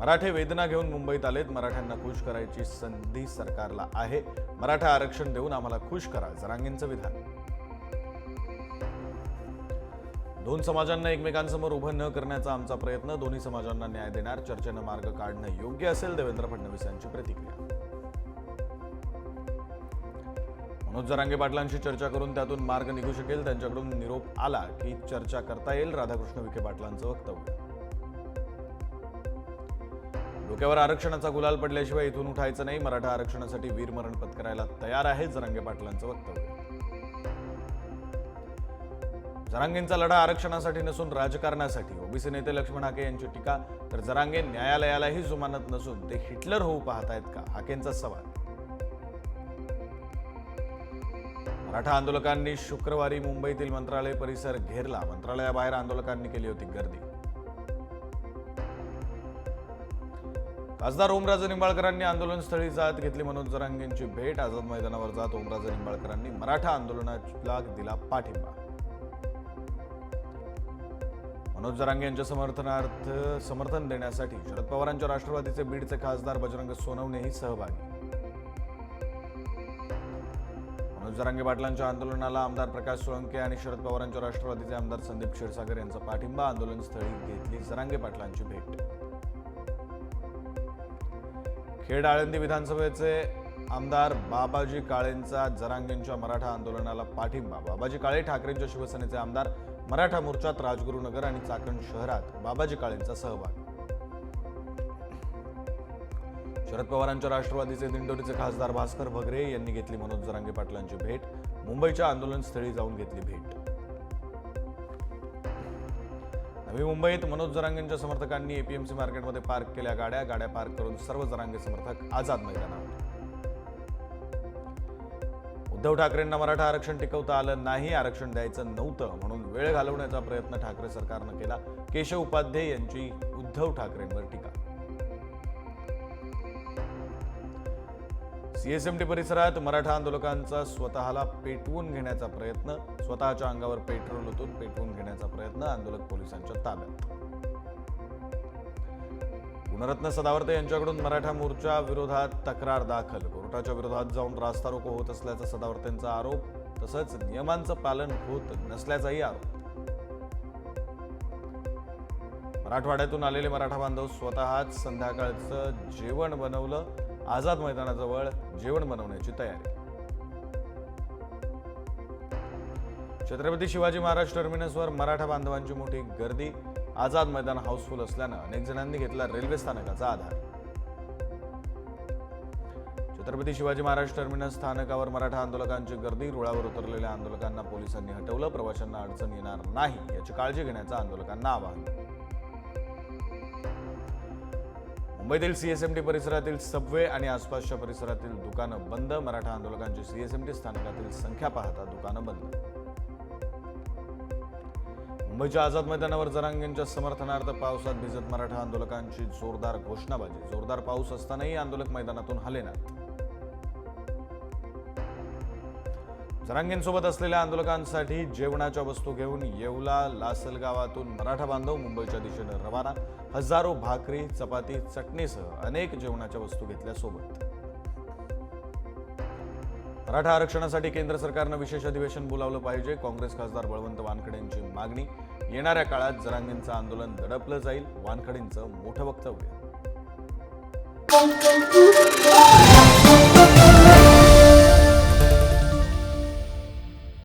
मराठे वेदना घेऊन मुंबईत आलेत. मराठ्यांना खुश करायची संधी सरकारला आहे. मराठा आरक्षण देऊन आम्हाला खुश करा, जरांगेंचं विधान. दोन समाजांना एकमेकांसमोर उभं न करण्याचा आमचा प्रयत्न. दोन्ही समाजांना न्याय देणार, चर्चेनं मार्ग काढणं योग्य असेल. देवेंद्र फडणवीस यांची प्रतिक्रिया. मनोज जरांगे पाटलांशी चर्चा करून त्यातून मार्ग निघू शकेल. त्यांच्याकडून निरोप आला की चर्चा करता येईल. राधाकृष्ण विखे पाटलांचं वक्तव्य. डोक्यावर आरक्षणाचा गुलाल पडल्याशिवाय इथून उठायचं नाही. मराठा आरक्षणासाठी वीरमरण पत्करायला तयार आहे. जरांगे पाटलांचं वक्तव्य. जरांगेंचा लढा आरक्षणासाठी नसून राजकारणासाठी. ओबीसी नेते लक्ष्मण हाके यांची टीका. तर जरांगे न्यायालयालाही जुमानत नसून ते हिटलर होऊ पाहतायत का, हाकेंचा सवाल. मराठा आंदोलकांनी शुक्रवारी मुंबईतील मंत्रालय परिसर घेरला. मंत्रालयाबाहेर आंदोलकांनी केली होती गर्दी. खासदार ओमराजे निंबाळकरांनी आंदोलनस्थळी जात घेतली मनोज जरांगेंची भेट. आझाद मैदानावर जात ओमराजे निंबाळकरांनी मराठा आंदोलनाला दिला पाठिंबा. मनोज जरांगे यांच्या समर्थन देण्यासाठी शरद पवारांच्या राष्ट्रवादीचे बीडचे खासदार बजरंग सोनवणेही सहभागी. मनोज जरांगे पाटलांच्या आंदोलनाला आमदार प्रकाश सोळंके आणि शरद पवारांच्या राष्ट्रवादीचे आमदार संदीप क्षीरसागर यांचा पाठिंबा. आंदोलनस्थळी घेतली जरांगे पाटलांची भेट. खेड आळंदी विधानसभेचे आमदार बाबाजी काळेंचा जरांगेंच्या मराठा आंदोलनाला पाठिंबा. बाबाजी काळे ठाकरेंच्या शिवसेनेचे आमदार. मराठा मोर्चात राजगुरुनगर आणि चाकण शहरात बाबाजी काळेंचा सहभाग. शरद पवारांच्या राष्ट्रवादीचे दिंडोरीचे खासदार भास्कर भगरे यांनी घेतली मनोज जरांगे पाटलांची भेट. मुंबईच्या आंदोलनस्थळी जाऊन घेतली भेट. नवी मुंबईत मनोज जरांगेंच्या समर्थकांनी एपीएमसी मार्केटमध्ये पार्क केल्या गाड्या पार्क करून सर्व जरांगे समर्थक आझाद मैदानावर. उद्धव ठाकरेंना मराठा आरक्षण टिकवता आलं नाही. आरक्षण द्यायचं नव्हतं म्हणून वेळ घालवण्याचा प्रयत्न ठाकरे सरकारनं केला. केशव उपाध्ये यांची उद्धव ठाकरेंवर टीका. सीएसएमटी परिसरात मराठा आंदोलकांचा स्वतःला पेटवून घेण्याचा प्रयत्न. स्वतःच्या अंगावर पेट्रोल ओतून पेटवून घेण्याचा प्रयत्न. आंदोलक पोलिसांच्या ताब्यात. गुणरत्न सदावर्ते यांच्याकडून मराठा मोर्चा विरोधात तक्रार दाखल. कोर्टाच्या विरोधात जाऊन रास्ता रोको होत असल्याचा सदावर्तेंचा आरोप. तसंच नियमांचं पालन होत नसल्याचाही आरोप. मराठवाड्यातून आलेले मराठा बांधव स्वतःच संध्याकाळचं जेवण बनवलं. आझाद मैदानाजवळ जेवण बनवण्याची तयारी. छत्रपती शिवाजी महाराज टर्मिनसवर मराठा बांधवांची मोठी गर्दी. आझाद मैदान हाऊसफुल असल्यानं अनेक जणांनी घेतला रेल्वे स्थानकाचा आधार. छत्रपती शिवाजी महाराज टर्मिनस स्थानकावर मराठा आंदोलकांची गर्दी. रुळावर उतरलेल्या आंदोलकांना पोलिसांनी हटवलं. प्रवाशांना अडचण येणार नाही याची काळजी घेण्याचं आंदोलकांना आवाहन. मुंबईतील सीएसएमटी परिसरातील सबवे आणि आसपासच्या परिसरातील दुकानं बंद. मराठा आंदोलकांची सीएसएमटी स्थानकातील संख्या पाहता दुकानं बंद. मुंबईच्या आझाद मैदानावर जरांगेंच्या समर्थनार्थ पावसात भिजत मराठा आंदोलकांची जोरदार घोषणाबाजी. जोरदार पाऊस असतानाही आंदोलक मैदानातून हलेनात. जरांगेंसोबत असलेल्या आंदोलकांसाठी जेवणाच्या वस्तू घेऊन येवला लासलगावातून मराठा बांधव मुंबईच्या दिशेने रवाना. हजारो भाकरी, चपाती, चटणीसह अनेक जेवणाच्या वस्तू घेतल्या सोबत. मराठा आरक्षणासाठी केंद्र सरकारनं विशेष अधिवेशन बोलावलं पाहिजे. काँग्रेस खासदार बळवंत वानखडेंची मागणी. येणाऱ्या काळात जरांगेंचं आंदोलन दडपलं जाईल. वानखडेंचं मोठं वक्तव्य.